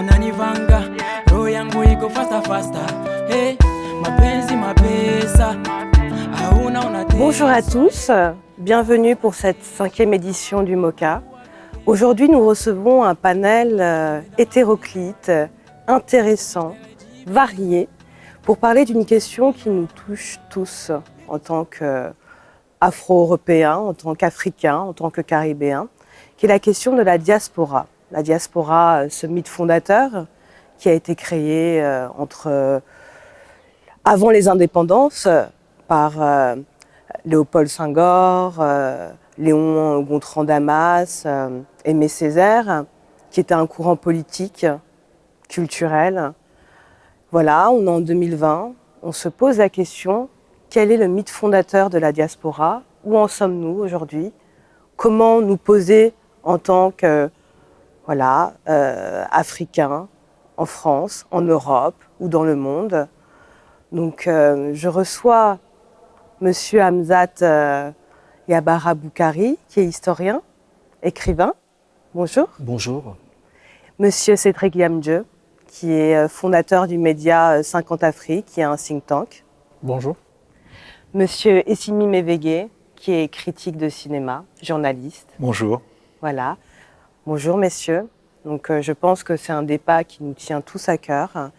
unanivanga roho yangu iko faster faster. Hey, mapenzi mapesa hauna unatesa. Bonjour à tous, bienvenue pour cette 5e édition du MOCA. Aujourd'hui, nous recevons un panel hétéroclite, intéressant, varié, pour parler d'une question qui nous touche tous en tant qu'Afro-Européens, en tant qu'Africains, en tant que Caribéens, qui est la question de la diaspora. La diaspora, ce mythe fondateur qui a été créé avant les indépendances par Léopold Senghor, Léon Gontran Damas, Aimé Césaire, qui était un courant politique, culturel. Voilà, on est en 2020, on se pose la question, quel est le mythe fondateur de la diaspora? Où en sommes-nous aujourd'hui? Comment nous poser en tant que Africains, en France, en Europe ou dans le monde? Donc je reçois Monsieur Hamzat Yabara Boukari, qui est historien, écrivain. Bonjour. Bonjour. Monsieur Cédric Yamdje, qui est fondateur du média 50 Afrique, qui est un think tank. Bonjour. Monsieur Essimi Mévégué, qui est critique de cinéma, journaliste. Bonjour. Voilà. Bonjour messieurs. Donc je pense que c'est un débat qui nous tient tous à cœur.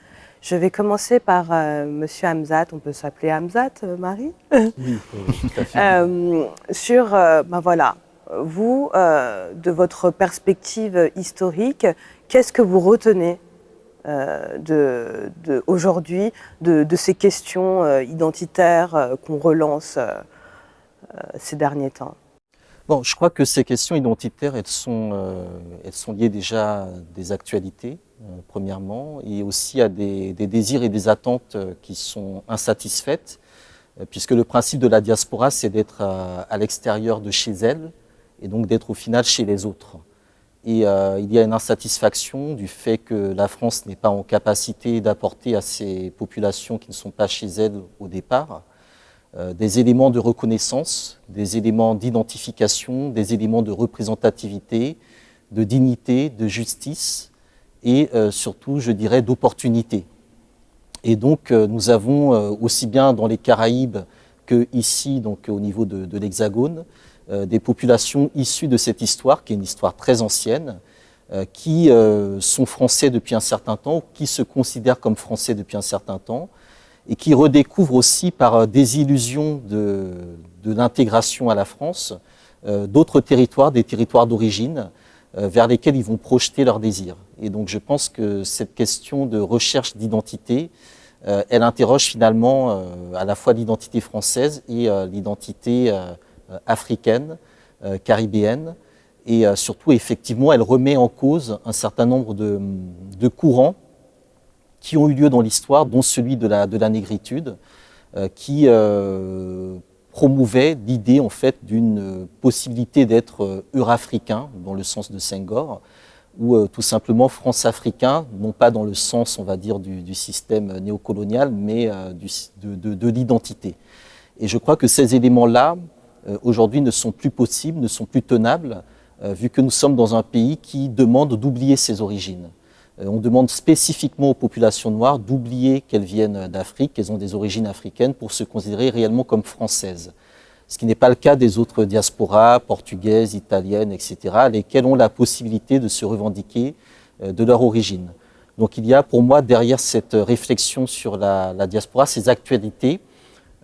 Je vais commencer par Monsieur Hamzat. On peut s'appeler Hamzat, Marie? Oui, tout à fait. Vous, de votre perspective historique, qu'est-ce que vous retenez aujourd'hui de ces questions identitaires qu'on relance ces derniers temps? Bon, je crois que ces questions identitaires, elles sont liées déjà à des actualités, premièrement, et aussi à des désirs et des attentes qui sont insatisfaites, puisque le principe de la diaspora, c'est d'être à l'extérieur de chez elle, et donc d'être au final chez les autres. Et il y a une insatisfaction du fait que la France n'est pas en capacité d'apporter à ces populations qui ne sont pas chez elle au départ des éléments de reconnaissance, des éléments d'identification, des éléments de représentativité, de dignité, de justice et surtout, je dirais, d'opportunité. Et donc, nous avons aussi bien dans les Caraïbes que ici, donc au niveau de l'Hexagone, des populations issues de cette histoire, qui est une histoire très ancienne, qui sont français depuis un certain temps, ou qui se considèrent comme français depuis un certain temps, et qui redécouvrent aussi par désillusion de l'intégration à la France, d'autres territoires, des territoires d'origine, vers lesquels ils vont projeter leurs désirs. Et donc je pense que cette question de recherche d'identité, elle interroge finalement à la fois l'identité française et l'identité africaine, caribéenne, et surtout effectivement elle remet en cause un certain nombre de courants qui ont eu lieu dans l'histoire, dont celui de la négritude, qui promouvait l'idée en fait d'une possibilité d'être eurafricain, dans le sens de Senghor, ou tout simplement france-africain, non pas dans le sens, on va dire, du système néocolonial, mais de l'identité. Et je crois que ces éléments-là, aujourd'hui, ne sont plus possibles, ne sont plus tenables, vu que nous sommes dans un pays qui demande d'oublier ses origines. On demande spécifiquement aux populations noires d'oublier qu'elles viennent d'Afrique, qu'elles ont des origines africaines, pour se considérer réellement comme françaises. Ce qui n'est pas le cas des autres diasporas, portugaises, italiennes, etc., lesquelles ont la possibilité de se revendiquer de leur origine. Donc il y a pour moi derrière cette réflexion sur la diaspora, ces actualités,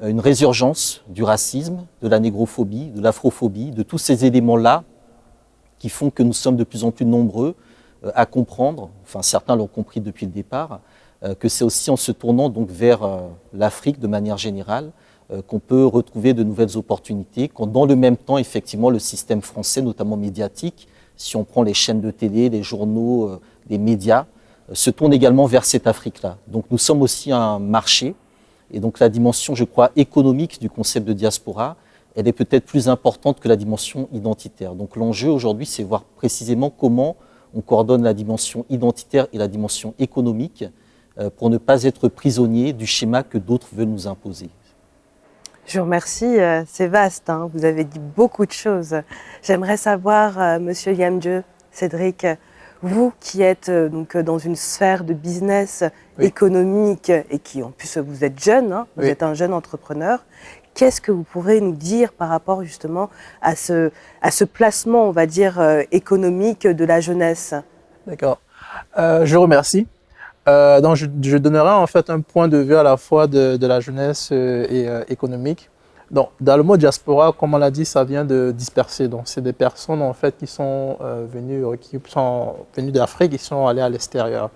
une résurgence du racisme, de la négrophobie, de l'afrophobie, de tous ces éléments-là qui font que nous sommes de plus en plus nombreux à comprendre, enfin certains l'ont compris depuis le départ, que c'est aussi en se tournant donc vers l'Afrique de manière générale qu'on peut retrouver de nouvelles opportunités, quand dans le même temps effectivement le système français, notamment médiatique, si on prend les chaînes de télé, les journaux, les médias, se tourne également vers cette Afrique-là. Donc nous sommes aussi un marché, et donc la dimension, je crois, économique du concept de diaspora, elle est peut-être plus importante que la dimension identitaire. Donc l'enjeu aujourd'hui, c'est voir précisément comment on coordonne la dimension identitaire et la dimension économique pour ne pas être prisonnier du schéma que d'autres veulent nous imposer. Je vous remercie, c'est vaste, hein, vous avez dit beaucoup de choses. J'aimerais savoir, Monsieur Yamdje, Cédric, vous qui êtes donc dans une sphère de business économique et qui en plus vous êtes jeune, hein, vous êtes un jeune entrepreneur, qu'est-ce que vous pourrez nous dire par rapport justement à ce placement, on va dire, économique de la jeunesse? D'accord. Je remercie. Donc je donnerai en fait un point de vue à la fois de la jeunesse et économique. Donc, dans le mot diaspora, comme on l'a dit, ça vient de disperser. Donc, c'est des personnes en fait qui sont venues d'Afrique, qui sont allées à l'extérieur.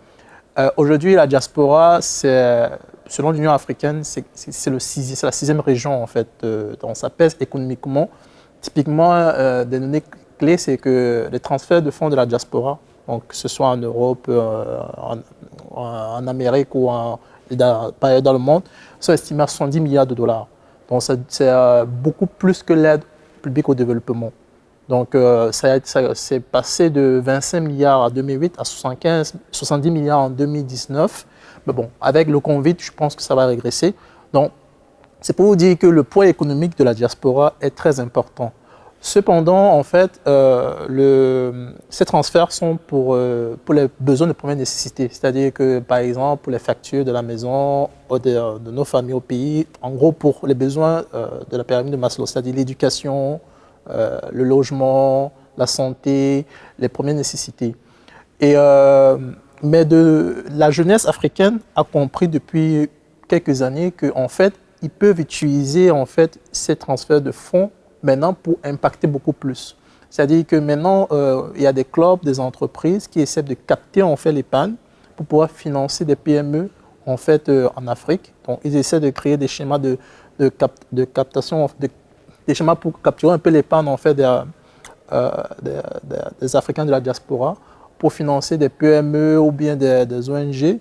Aujourd'hui, la diaspora, selon l'Union africaine, c'est la 6e région en fait. Donc, ça pèse économiquement. Typiquement, des données clés, c'est que les transferts de fonds de la diaspora, donc que ce soit en Europe, en Amérique ou dans le monde, sont estimés à 70 milliards de dollars. Donc, c'est beaucoup plus que l'aide publique au développement. Donc, c'est passé de 25 milliards en 2008 à 70 milliards en 2019. Mais bon, avec le Covid, je pense que ça va régresser. Donc, c'est pour vous dire que le poids économique de la diaspora est très important. Cependant, en fait, ces transferts sont pour les besoins de première nécessité. C'est-à-dire que, par exemple, pour les factures de la maison, de nos familles au pays, en gros, pour les besoins de la pyramide de Maslow, c'est-à-dire l'éducation, le logement, la santé, les premières nécessités. Mais la jeunesse africaine a compris depuis quelques années qu'en fait, ils peuvent utiliser en fait, ces transferts de fonds maintenant pour impacter beaucoup plus. C'est-à-dire que maintenant, il y a des clubs, des entreprises qui essaient de capter en fait l'épargne pour pouvoir financer des PME en fait en Afrique. Donc, ils essaient de créer des schémas de captation, des schémas pour capturer un peu l'épargne en fait des Africains de la diaspora pour financer des PME ou bien des ONG.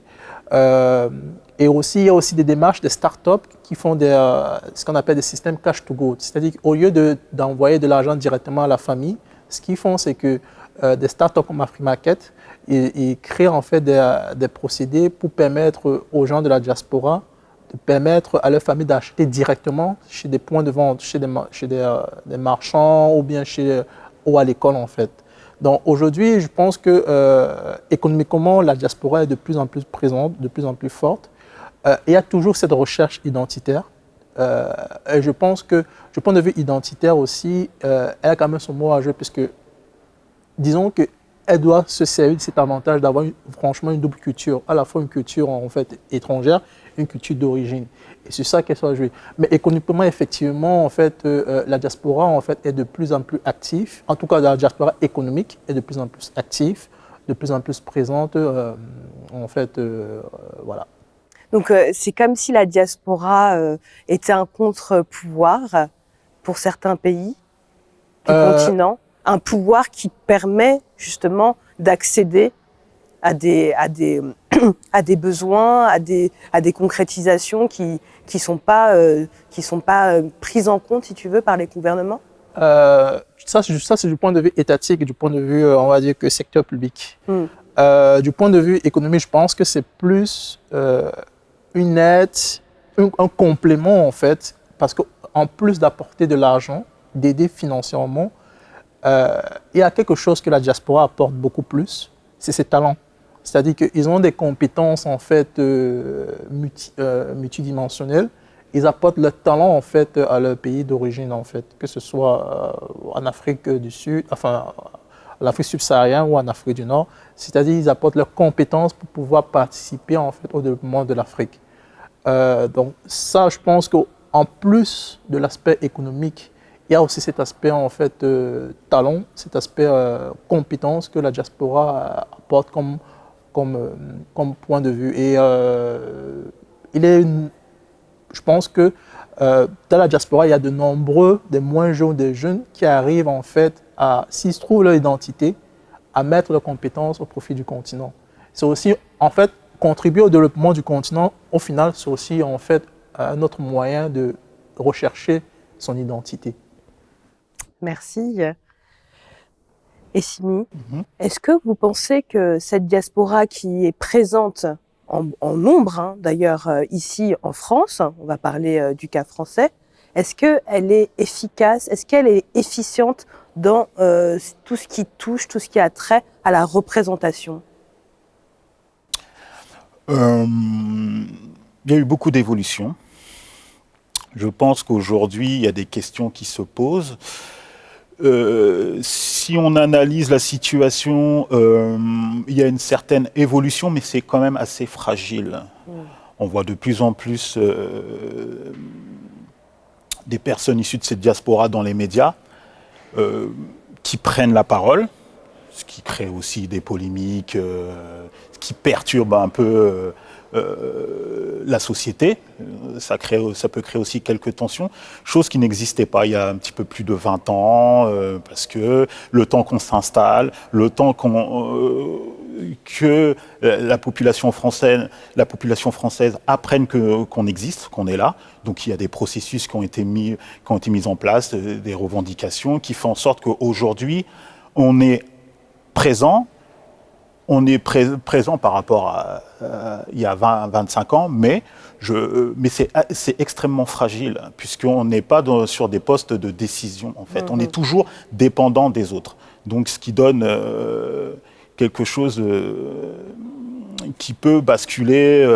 Et aussi, il y a aussi des démarches des startups qui font ce qu'on appelle des systèmes cash to go. C'est-à-dire qu'au lieu d'envoyer de l'argent directement à la famille, ce qu'ils font, c'est que des startups comme AfriMarket, ils créent en fait des procédés pour permettre aux gens de la diaspora de permettre à leur famille d'acheter directement chez des points de vente, chez des marchands ou bien ou à l'école en fait. Donc aujourd'hui, je pense que économiquement, la diaspora est de plus en plus présente, de plus en plus forte. Il y a toujours cette recherche identitaire. Et je pense que, du point de vue identitaire aussi, elle a quand même son mot à jouer, puisque disons qu'elle doit se servir de cet avantage d'avoir franchement une double culture, à la fois une culture en fait étrangère et une culture d'origine. Et c'est ça qu'elle soit jouée. Mais économiquement, effectivement, en fait, la diaspora en fait, est de plus en plus active. En tout cas, la diaspora économique est de plus en plus active, de plus en plus présente. En fait, voilà. Donc, c'est comme si la diaspora était un contre-pouvoir pour certains pays du continent, un pouvoir qui permet justement d'accéder à des besoins, à des concrétisations qui sont pas prises en compte, si tu veux, par les gouvernements. Ça c'est du point de vue étatique et du point de vue, on va dire, que secteur public. Du point de vue économique, je pense que c'est plus une aide, un complément en fait, parce qu'en plus d'apporter de l'argent, d'aider financièrement, il y a quelque chose que la diaspora apporte beaucoup plus, c'est ses talents. C'est-à-dire qu'ils ont des compétences en fait multidimensionnelles. Ils apportent leur talent en fait à leur pays d'origine en fait, que ce soit en Afrique du Sud, enfin en Afrique subsaharienne ou en Afrique du Nord. C'est-à-dire qu'ils apportent leurs compétences pour pouvoir participer en fait au développement de l'Afrique. Donc ça, je pense qu'en plus de l'aspect économique, il y a aussi cet aspect en fait talent, cet aspect compétence que la diaspora apporte comme point de vue. Et je pense que dans la diaspora, il y a de nombreux, des moins jeunes, des jeunes qui arrivent en fait à, s'ils trouvent leur identité, à mettre leurs compétences au profit du continent. C'est aussi en fait contribuer au développement du continent. Au final, c'est aussi en fait un autre moyen de rechercher son identité. Merci. Essimi, est-ce que vous pensez que cette diaspora qui est présente en nombre, d'ailleurs ici en France, on va parler du cas français, est-ce qu'elle est efficace, est-ce qu'elle est efficiente dans tout ce qui touche, tout ce qui a trait à la représentation? Il y a eu beaucoup d'évolutions. Je pense qu'aujourd'hui, il y a des questions qui se posent. Si on analyse la situation, il y a une certaine évolution, mais c'est quand même assez fragile. On voit de plus en plus des personnes issues de cette diaspora dans les médias qui prennent la parole, ce qui crée aussi des polémiques, ce qui perturbe un peu la société. Ça peut créer aussi quelques tensions, chose qui n'existait pas il y a un petit peu plus de 20 ans, parce que le temps qu'on s'installe, le temps que la population française apprenne qu'on existe, qu'on est là. Donc il y a des processus qui ont été mis en place, des revendications qui font en sorte qu'aujourd'hui, on est présent. On est présent par rapport à il y a 20-25 ans, mais c'est extrêmement fragile, puisqu'on n'est pas sur des postes de décision, en fait. On est toujours dépendant des autres. Donc, ce qui donne quelque chose qui peut basculer,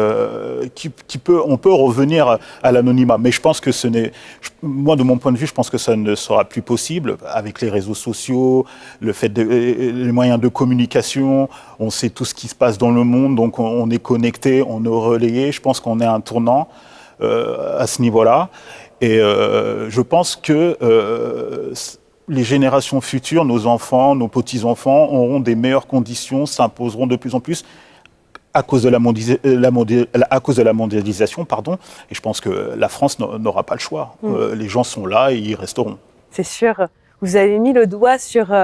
on peut revenir à l'anonymat. Mais je pense que moi, de mon point de vue, je pense que ça ne sera plus possible avec les réseaux sociaux, les moyens de communication. On sait tout ce qui se passe dans le monde, donc on est connecté, on est relayé. Je pense qu'on est à un tournant à ce niveau-là. Et je pense que les générations futures, nos enfants, nos petits-enfants, auront des meilleures conditions, s'imposeront de plus en plus à cause de la mondialisation, pardon. Et je pense que la France n'aura pas le choix. Les gens sont là et ils resteront. C'est sûr. Vous avez mis le doigt sur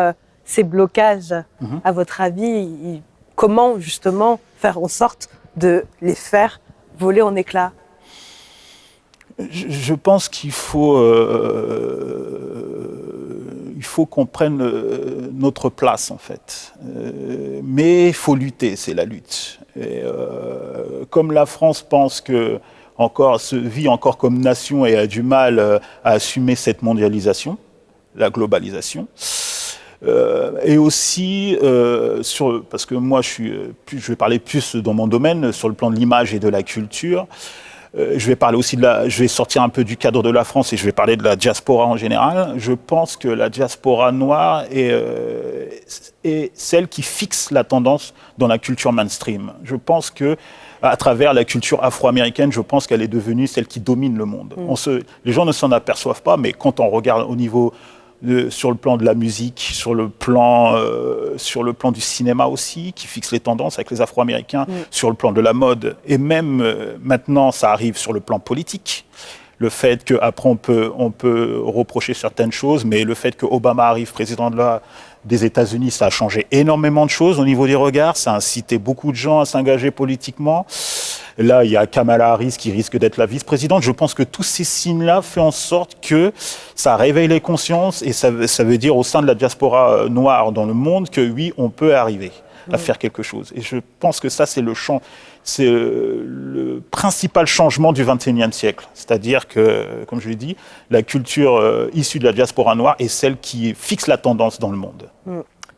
ces blocages. À votre avis, comment justement faire en sorte de les faire voler en éclats? Je pense qu'il faut qu'on prenne notre place, en fait. Mais il faut lutter, c'est la lutte. Et comme la France pense se vit encore comme nation et a du mal à assumer cette mondialisation, la globalisation, et aussi, parce que moi je vais parler plus dans mon domaine, sur le plan de l'image et de la culture. Je vais parler aussi je vais sortir un peu du cadre de la France et je vais parler de la diaspora en général. Je pense que la diaspora noire est celle qui fixe la tendance dans la culture mainstream. Je pense que à travers la culture afro-américaine, je pense qu'elle est devenue celle qui domine le monde. Les gens ne s'en aperçoivent pas, mais quand on regarde au niveau sur le plan de la musique, sur le plan du cinéma aussi, qui fixe les tendances avec les Afro-Américains, sur le plan de la mode, et même maintenant ça arrive sur le plan politique. Le fait qu'après on peut reprocher certaines choses, mais le fait que Obama arrive président des États-Unis, ça a changé énormément de choses au niveau des regards, ça a incité beaucoup de gens à s'engager politiquement. Là, il y a Kamala Harris qui risque d'être la vice-présidente. Je pense que tous ces signes-là font en sorte que ça réveille les consciences et ça veut dire au sein de la diaspora noire dans le monde que oui, on peut arriver à faire quelque chose. Et je pense que ça, c'est le principal changement du XXIe siècle. C'est-à-dire que, comme je l'ai dit, la culture issue de la diaspora noire est celle qui fixe la tendance dans le monde.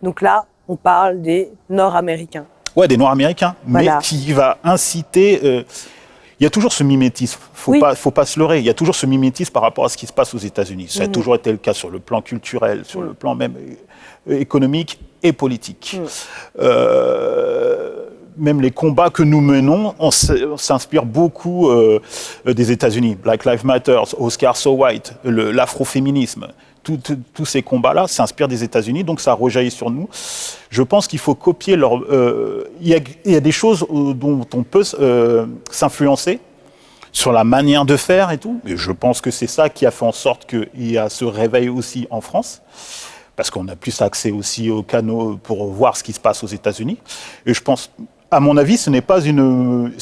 Donc là, on parle des Nord-Américains. Ouais, des Noirs américains, Voilà. Mais qui va inciter... il y a toujours ce mimétisme, faut pas se leurrer, il y a toujours ce mimétisme par rapport à ce qui se passe aux États-Unis. Ça a toujours été le cas sur le plan culturel, sur le plan même économique et politique. Même les combats que nous menons, on s'inspire beaucoup des États-Unis. Black Lives Matter, Oscar So White, l'afroféminisme. Tous ces combats-là s'inspirent des États-Unis, donc ça rejaillit sur nous. Je pense qu'il faut copier leur... Il y a des choses dont on peut s'influencer sur la manière de faire et tout. Et je pense que c'est ça qui a fait en sorte qu'il y a ce réveil aussi en France, parce qu'on a plus accès aussi aux canaux pour voir ce qui se passe aux États-Unis. Et je pense... À mon avis, ce n'est pas une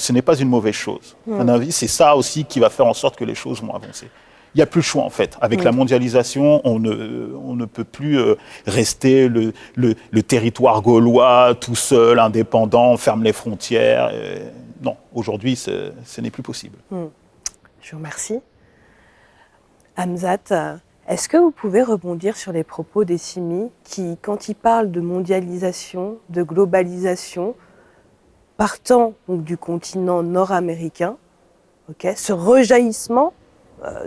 mauvaise chose. À mon avis, c'est ça aussi qui va faire en sorte que les choses vont avancer. Il n'y a plus le choix, en fait. Avec la mondialisation, on ne peut plus rester le territoire gaulois, tout seul, indépendant, on ferme les frontières. Non, aujourd'hui, ce n'est plus possible. Je vous remercie. Hamzat, Est-ce que vous pouvez rebondir sur les propos d'Essimi qui, quand il parle de mondialisation, de globalisation, partant donc, du continent nord-américain, ce rejaillissement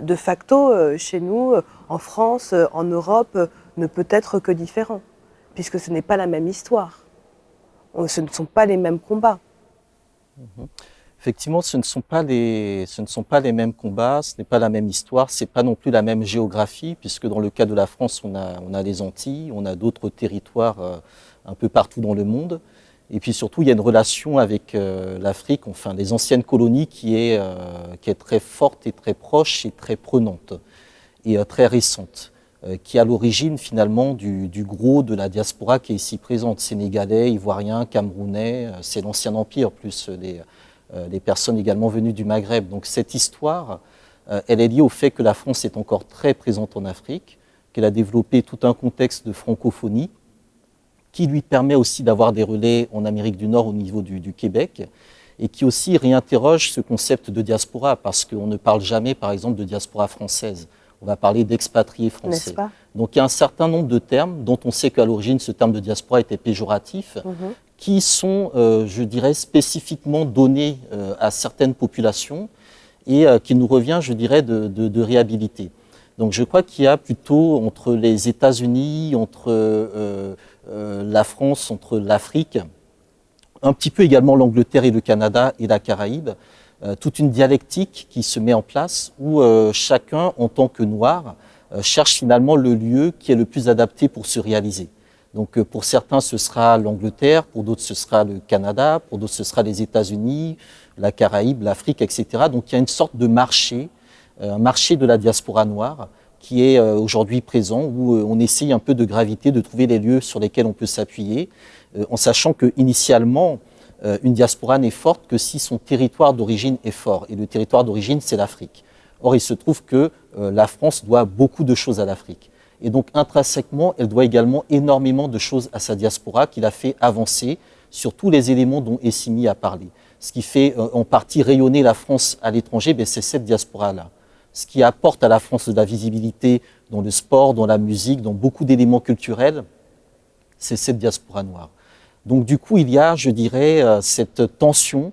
de facto chez nous, en France, en Europe, ne peut être que différent, puisque ce n'est pas la même histoire. Ce ne sont pas les mêmes combats. Effectivement, ce ne sont pas les mêmes combats, ce n'est pas la même histoire, c'est pas non plus la même géographie, puisque dans le cas de la France, on a les Antilles, on a d'autres territoires un peu partout dans le monde. Et puis surtout, il y a une relation avec l'Afrique, enfin les anciennes colonies, qui est très forte et très proche et très prenante et très récente, qui est à l'origine finalement du gros de la diaspora qui est ici présente, sénégalais, ivoiriens, camerounais, c'est l'ancien empire, plus les personnes également venues du Maghreb. Donc cette histoire, elle est liée au fait que la France est encore très présente en Afrique, qu'elle a développé tout un contexte de francophonie, qui lui permet aussi d'avoir des relais en Amérique du Nord au niveau du Québec, et qui aussi réinterroge ce concept de diaspora, parce qu'on ne parle jamais, par exemple, de diaspora française. On va parler d'expatriés français. N'est-ce pas ? Donc il y a un certain nombre de termes dont on sait qu'à l'origine, ce terme de diaspora était péjoratif, qui sont, je dirais, spécifiquement donnés à certaines populations et qu'il nous revient, je dirais, de réhabiliter. Donc je crois qu'il y a plutôt entre les États-Unis, entre la France, entre l'Afrique, un petit peu également l'Angleterre et le Canada et la Caraïbe, toute une dialectique qui se met en place où chacun, en tant que noir, cherche finalement le lieu qui est le plus adapté pour se réaliser. Donc pour certains, ce sera l'Angleterre, pour d'autres, ce sera le Canada, pour d'autres, ce sera les États-Unis, la Caraïbe, l'Afrique, etc. Donc il y a une sorte de marché, un marché de la diaspora noire qui est aujourd'hui présent, où on essaye un peu de graviter, de trouver les lieux sur lesquels on peut s'appuyer, en sachant qu'initialement, une diaspora n'est forte que si son territoire d'origine est fort. Et le territoire d'origine, c'est l'Afrique. Or, il se trouve que la France doit beaucoup de choses à l'Afrique. Et donc, intrinsèquement, elle doit également énormément de choses à sa diaspora qui l'a fait avancer sur tous les éléments dont Essimi a parlé. Ce qui fait en partie rayonner la France à l'étranger, c'est cette diaspora-là. Ce qui apporte à la France de la visibilité dans le sport, dans la musique, dans beaucoup d'éléments culturels, c'est cette diaspora noire. Donc du coup, il y a, je dirais, cette tension,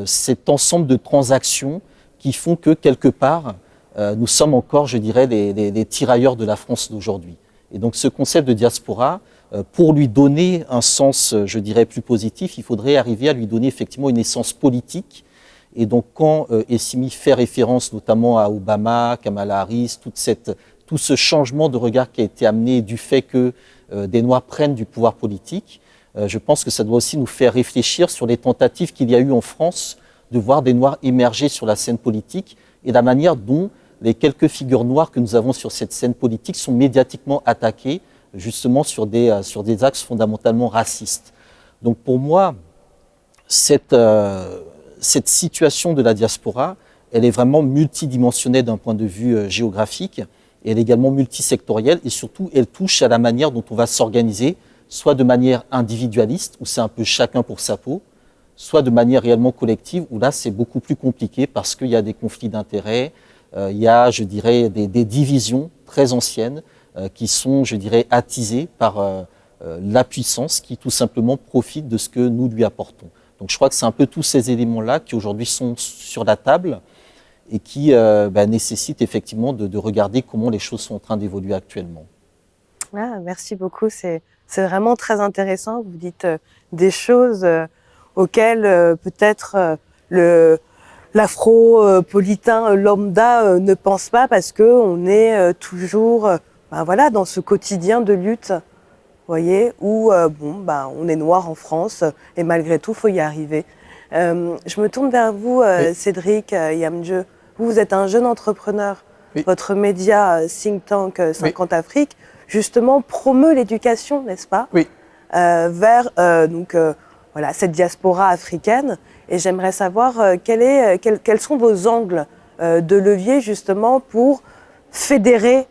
cet ensemble de transactions qui font que, quelque part, nous sommes encore, je dirais, les tirailleurs de la France d'aujourd'hui. Et donc ce concept de diaspora, pour lui donner un sens, je dirais, plus positif, il faudrait arriver à lui donner effectivement une essence politique. Et donc quand Essimi fait référence notamment à Obama, Kamala Harris, tout ce changement de regard qui a été amené du fait que des Noirs prennent du pouvoir politique, je pense que ça doit aussi nous faire réfléchir sur les tentatives qu'il y a eu en France de voir des Noirs émerger sur la scène politique et la manière dont les quelques figures noires que nous avons sur cette scène politique sont médiatiquement attaquées justement sur des axes fondamentalement racistes. Donc pour moi, cette situation de la diaspora, elle est vraiment multidimensionnelle d'un point de vue géographique, et elle est également multisectorielle et surtout elle touche à la manière dont on va s'organiser, soit de manière individualiste, où c'est un peu chacun pour sa peau, soit de manière réellement collective, où là c'est beaucoup plus compliqué parce qu'il y a des conflits d'intérêts, il y a, je dirais, des divisions très anciennes qui sont, je dirais, attisées par la puissance qui tout simplement profite de ce que nous lui apportons. Donc je crois que c'est un peu tous ces éléments-là qui aujourd'hui sont sur la table et qui nécessitent effectivement de regarder comment les choses sont en train d'évoluer actuellement. Ah, merci beaucoup, c'est vraiment très intéressant. Vous dites des choses auxquelles peut-être l'afro-politain lambda ne pense pas parce qu'on est toujours dans ce quotidien de lutte, voyez, où on est noir en France et malgré tout, il faut y arriver. Je me tourne vers vous, oui. Cédric Yamdje. Vous êtes un jeune entrepreneur. Oui. Votre média think tank 50 oui. Afrique, justement, promeut l'éducation, n'est-ce pas ? Oui. Vers cette diaspora africaine. Et j'aimerais savoir quels sont vos angles de levier, justement, pour fédérer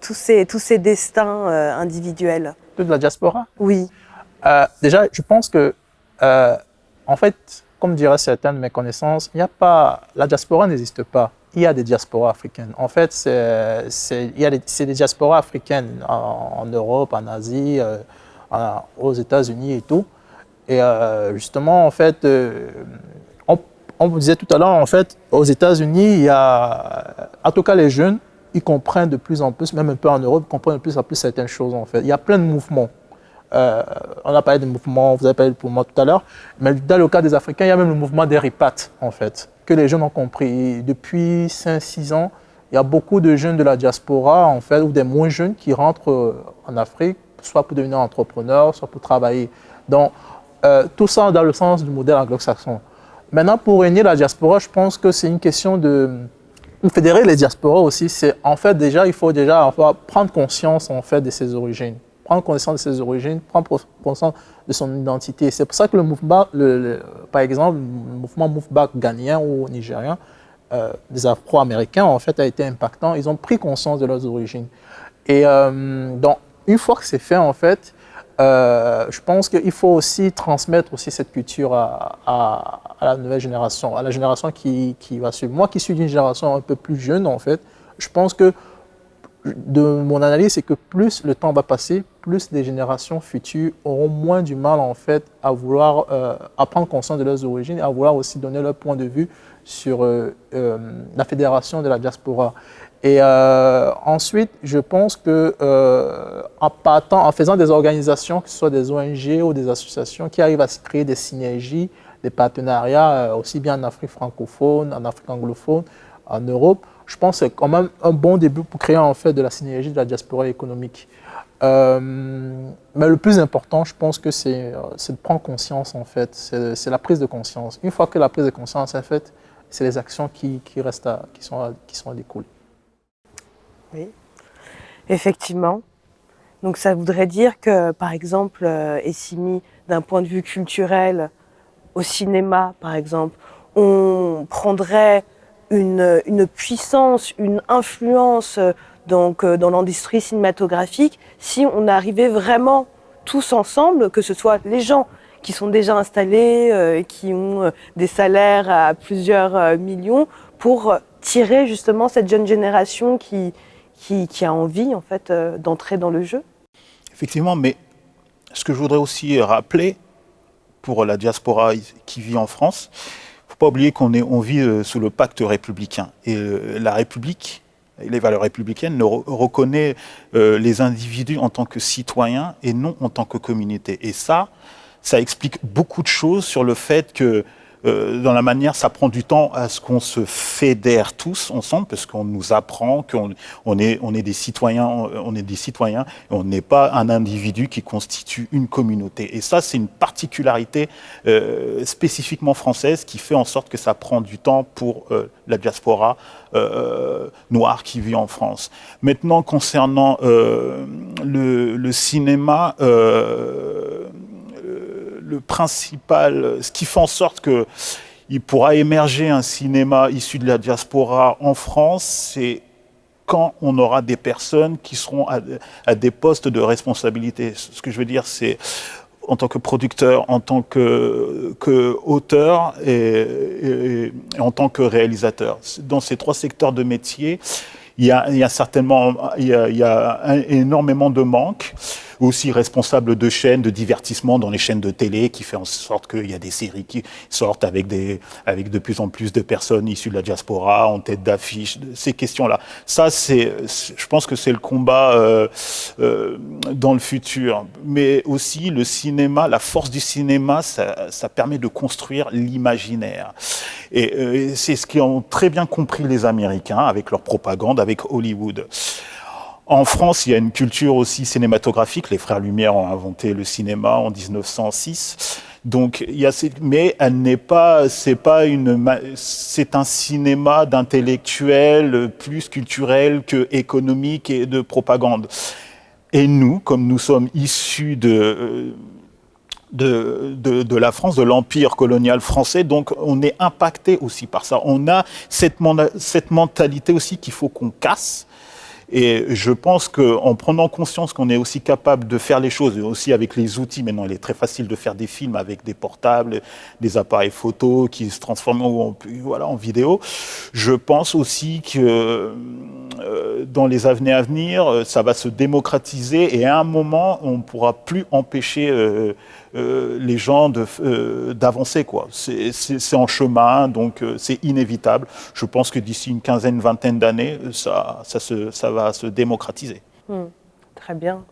tous ces destins individuels. De la diaspora ? Oui. Déjà, je pense que, en fait, comme diraient certaines de mes connaissances, la diaspora n'existe pas. il y a des diasporas africaines. En fait, c'est des diasporas africaines en Europe, en Asie, aux États-Unis et tout. Et justement, en fait, on vous disait tout à l'heure, en fait, aux États-Unis, il y a, en tout cas les jeunes, ils comprennent de plus en plus, même un peu en Europe, ils comprennent de plus en plus certaines choses, en fait. Il y a plein de mouvements. On a parlé des mouvements, vous avez parlé de mouvements tout à l'heure, mais dans le cas des Africains, il y a même le mouvement des RIPAT, en fait, que les jeunes ont compris. Depuis 5-6 ans, il y a beaucoup de jeunes de la diaspora, en fait, ou des moins jeunes qui rentrent en Afrique, soit pour devenir entrepreneurs, soit pour travailler. Donc, tout ça dans le sens du modèle anglo-saxon. Maintenant, pour régner la diaspora, je pense que c'est une question de fédérer les diasporas aussi. C'est en fait déjà, il faut déjà prendre conscience en fait de ses origines, prendre conscience de ses origines, prendre conscience de son identité. C'est pour ça que le mouvement, par exemple, le mouvement Move Back ghanéen ou nigérien, des Afro-Américains en fait a été impactant. Ils ont pris conscience de leurs origines. Et donc, une fois que c'est fait en fait, je pense qu'il faut aussi transmettre aussi cette culture à la nouvelle génération, à la génération qui va suivre. Moi qui suis d'une génération un peu plus jeune en fait, je pense que de mon analyse, c'est que plus le temps va passer, plus les générations futures auront moins du mal en fait à vouloir à prendre conscience de leurs origines et à vouloir aussi donner leur point de vue sur la fédération de la diaspora. Et ensuite, je pense que en faisant des organisations, que ce soit des ONG ou des associations qui arrivent à créer des synergies, des partenariats, aussi bien en Afrique francophone, en Afrique anglophone, en Europe, je pense que c'est quand même un bon début pour créer en fait de la synergie de la diaspora économique. Mais le plus important, je pense que c'est de prendre conscience en fait, c'est la prise de conscience. Une fois que la prise de conscience est faite, c'est les actions qui sont à découler. Oui, effectivement. Donc ça voudrait dire que, par exemple, Essimi, d'un point de vue culturel, au cinéma, par exemple, on prendrait une puissance, une influence donc, dans l'industrie cinématographique si on arrivait vraiment tous ensemble, que ce soit les gens qui sont déjà installés, qui ont des salaires à plusieurs millions, pour tirer justement cette jeune génération qui a envie en fait d'entrer dans le jeu. Effectivement, mais ce que je voudrais aussi rappeler pour la diaspora qui vit en France, il ne faut pas oublier qu'on vit sous le pacte républicain. Et la République, les valeurs républicaines, reconnaît les individus en tant que citoyens et non en tant que communauté. Et ça explique beaucoup de choses sur le fait que dans la manière, ça prend du temps à ce qu'on se fédère tous ensemble, parce qu'on nous apprend qu'on est des citoyens, et on n'est pas un individu qui constitue une communauté. Et ça, c'est une particularité spécifiquement française qui fait en sorte que ça prend du temps pour la diaspora noire qui vit en France. Maintenant, concernant le cinéma, le principal, ce qui fait en sorte qu'il pourra émerger un cinéma issu de la diaspora en France, c'est quand on aura des personnes qui seront à des postes de responsabilité. Ce que je veux dire, c'est en tant que producteur, en tant qu'auteur et en tant que réalisateur. Dans ces trois secteurs de métier, il y a certainement énormément de manques. Aussi responsable de chaînes de divertissement dans les chaînes de télé, qui fait en sorte qu'il y a des séries qui sortent avec de plus en plus de personnes issues de la diaspora en tête d'affiche, ces questions-là. Ça, je pense que c'est le combat dans le futur. Mais aussi le cinéma, la force du cinéma, ça permet de construire l'imaginaire. Et c'est ce qu'ont très bien compris les Américains avec leur propagande, avec Hollywood. En France, il y a une culture aussi cinématographique. Les frères Lumière ont inventé le cinéma en 1906. Donc, mais elle n'est pas, c'est un cinéma d'intellectuels plus culturel que économique et de propagande. Et nous, comme nous sommes issus de la France, de l'empire colonial français, donc on est impacté aussi par ça. On a cette mentalité aussi qu'il faut qu'on casse. Et je pense qu'en prenant conscience qu'on est aussi capable de faire les choses, et aussi avec les outils, maintenant il est très facile de faire des films avec des portables, des appareils photo qui se transforment en vidéo, je pense aussi que dans les années à venir, ça va se démocratiser et à un moment, on ne pourra plus empêcher les gens d'avancer, quoi. C'est en chemin, donc c'est inévitable. Je pense que d'ici une quinzaine, vingtaine d'années, ça va se démocratiser. Très bien.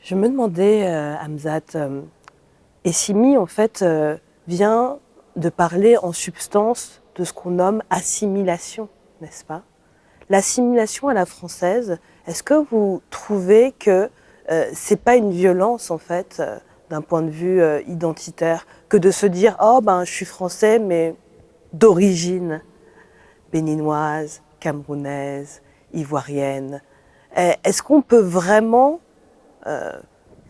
Je me demandais, Hamzat, Essimi, en fait, vient de parler en substance de ce qu'on nomme assimilation, n'est-ce pas? L'assimilation à la française, est-ce que vous trouvez que c'est pas une violence, en fait, d'un point de vue identitaire, que de se dire « Oh, ben, je suis français, mais d'origine béninoise, camerounaise, ivoirienne ». Est-ce qu'on peut vraiment,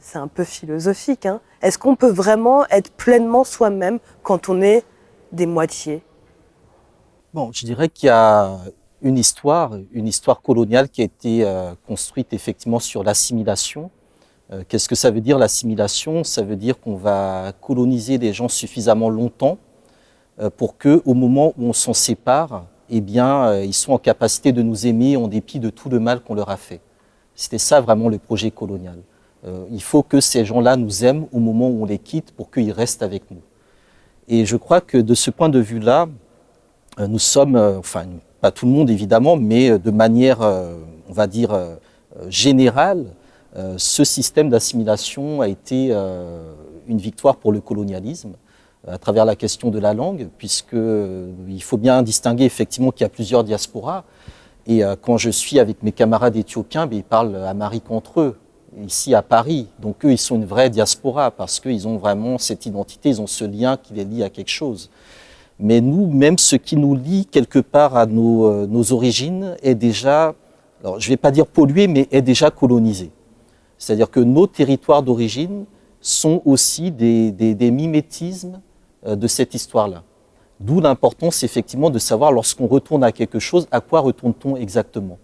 c'est un peu philosophique, hein, est-ce qu'on peut vraiment être pleinement soi-même quand on est des moitiés? Bon, je dirais qu'il y a une histoire coloniale qui a été construite effectivement sur l'assimilation. Qu'est-ce que ça veut dire l'assimilation? Ça veut dire qu'on va coloniser les gens suffisamment longtemps pour que, au moment où on s'en sépare, eh bien, ils sont en capacité de nous aimer en dépit de tout le mal qu'on leur a fait. C'était ça vraiment le projet colonial. Il faut que ces gens-là nous aiment au moment où on les quitte pour qu'ils restent avec nous. Et je crois que de ce point de vue-là, nous sommes, enfin pas tout le monde évidemment, mais de manière, on va dire, générale, ce système d'assimilation a été une victoire pour le colonialisme à travers la question de la langue, puisqu'il faut bien distinguer effectivement qu'il y a plusieurs diasporas. Et quand je suis avec mes camarades éthiopiens, ils parlent amharique entre eux, ici à Paris. Donc eux, ils sont une vraie diaspora parce qu'ils ont vraiment cette identité, ils ont ce lien qui les lie à quelque chose. Mais nous, même ce qui nous lie quelque part à nos origines est déjà, alors je ne vais pas dire pollué, mais est déjà colonisé. C'est-à-dire que nos territoires d'origine sont aussi des mimétismes de cette histoire-là. D'où l'importance effectivement de savoir lorsqu'on retourne à quelque chose, à quoi retourne-t-on exactement.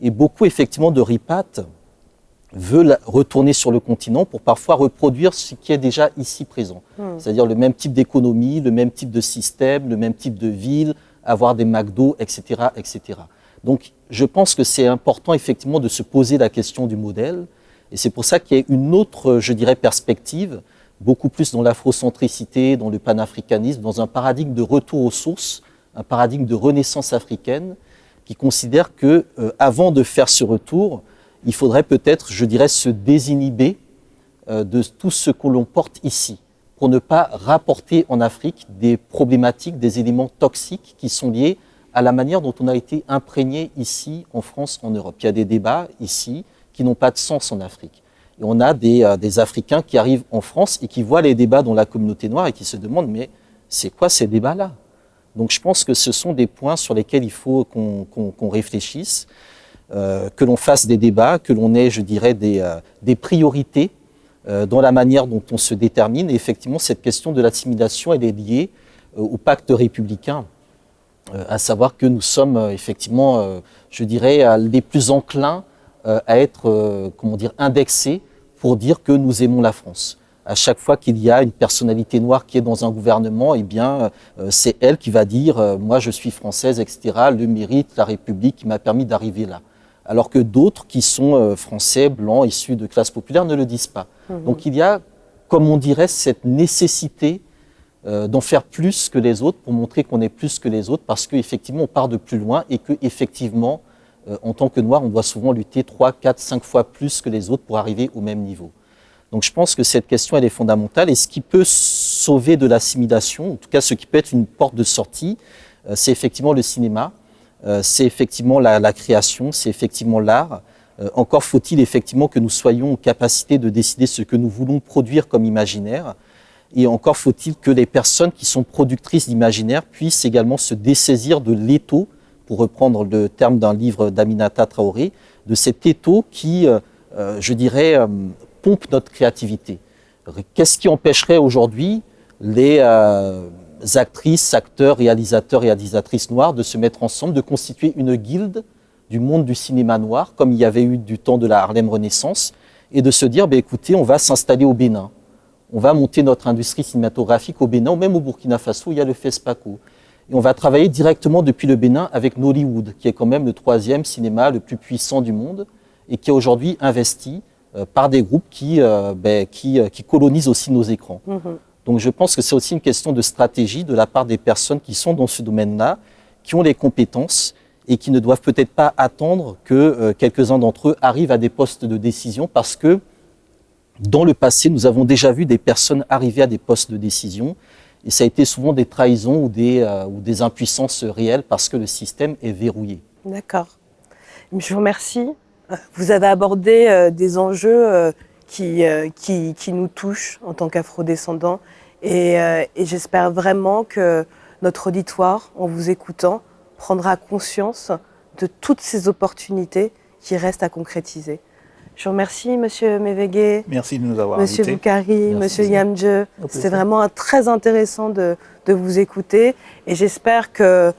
Et beaucoup effectivement de ripates veulent retourner sur le continent pour parfois reproduire ce qui est déjà ici présent. C'est-à-dire le même type d'économie, le même type de système, le même type de ville, avoir des McDo, etc., etc. Donc je pense que c'est important effectivement de se poser la question du modèle. Et c'est pour ça qu'il y a une autre, je dirais, perspective, beaucoup plus dans l'afrocentricité, dans le panafricanisme, dans un paradigme de retour aux sources, un paradigme de renaissance africaine, qui considère que avant de faire ce retour, il faudrait peut-être, je dirais, se désinhiber de tout ce que l'on porte ici, pour ne pas rapporter en Afrique des problématiques, des éléments toxiques qui sont liés à la manière dont on a été imprégné ici, en France, en Europe. Il y a des débats ici qui n'ont pas de sens en Afrique. Et on a des Africains qui arrivent en France et qui voient les débats dans la communauté noire et qui se demandent « mais c'est quoi ces débats-là » Donc je pense que ce sont des points sur lesquels il faut qu'on réfléchisse, que l'on fasse des débats, que l'on ait, je dirais, des priorités dans la manière dont on se détermine. Et effectivement, cette question de l'assimilation, elle est liée au pacte républicain, à savoir que nous sommes effectivement, je dirais, les plus enclins à être, comment dire, indexés pour dire que nous aimons la France. À chaque fois qu'il y a une personnalité noire qui est dans un gouvernement, eh bien, c'est elle qui va dire moi je suis française, etc., le mérite, la République qui m'a permis d'arriver là. Alors que d'autres qui sont français, blancs, issus de classes populaires ne le disent pas. Donc il y a, comme on dirait, cette nécessité d'en faire plus que les autres pour montrer qu'on est plus que les autres parce qu'effectivement on part de plus loin et qu'effectivement, en tant que noir, on doit souvent lutter 3, 4, 5 fois plus que les autres pour arriver au même niveau. Donc je pense que cette question elle est fondamentale et ce qui peut sauver de l'assimilation, en tout cas ce qui peut être une porte de sortie, c'est effectivement le cinéma, c'est effectivement la création, c'est effectivement l'art. Encore faut-il effectivement que nous soyons en capacité de décider ce que nous voulons produire comme imaginaire et encore faut-il que les personnes qui sont productrices d'imaginaire puissent également se dessaisir de l'étau, pour reprendre le terme d'un livre d'Aminata Traoré, de cet étau qui, je dirais, pompe notre créativité. Qu'est-ce qui empêcherait aujourd'hui les actrices, acteurs, réalisateurs, réalisatrices noires de se mettre ensemble, de constituer une guilde du monde du cinéma noir, comme il y avait eu du temps de la Harlem Renaissance, et de se dire, écoutez, on va s'installer au Bénin. On va monter notre industrie cinématographique au Bénin, ou même au Burkina Faso, il y a le FESPACO. Et on va travailler directement depuis le Bénin avec Nollywood, qui est quand même le 3e cinéma le plus puissant du monde, et qui est aujourd'hui investi par des groupes qui colonisent aussi nos écrans. Donc je pense que c'est aussi une question de stratégie de la part des personnes qui sont dans ce domaine-là, qui ont les compétences et qui ne doivent peut-être pas attendre que quelques-uns d'entre eux arrivent à des postes de décision, parce que dans le passé, nous avons déjà vu des personnes arriver à des postes de décision, et ça a été souvent des trahisons ou des impuissances réelles parce que le système est verrouillé. D'accord. Je vous remercie. Vous avez abordé des enjeux qui nous touchent en tant qu'afrodescendants, et j'espère vraiment que notre auditoire, en vous écoutant, prendra conscience de toutes ces opportunités qui restent à concrétiser. Je vous remercie, Monsieur Mévégué. Merci de nous avoir Monsieur invités. Boukari, Monsieur Yamdje. C'est vraiment très intéressant de vous écouter, et j'espère que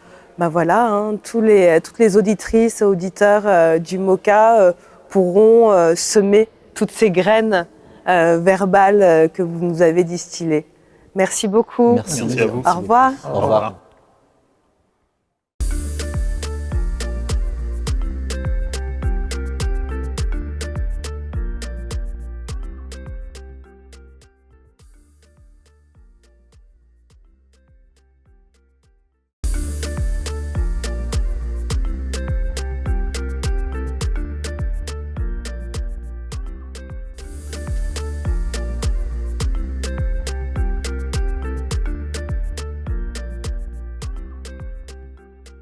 toutes les auditrices et auditeurs du MOCA pourront semer toutes ces graines verbales que vous nous avez distillées. Merci beaucoup. Merci à vous. Au revoir. Au revoir.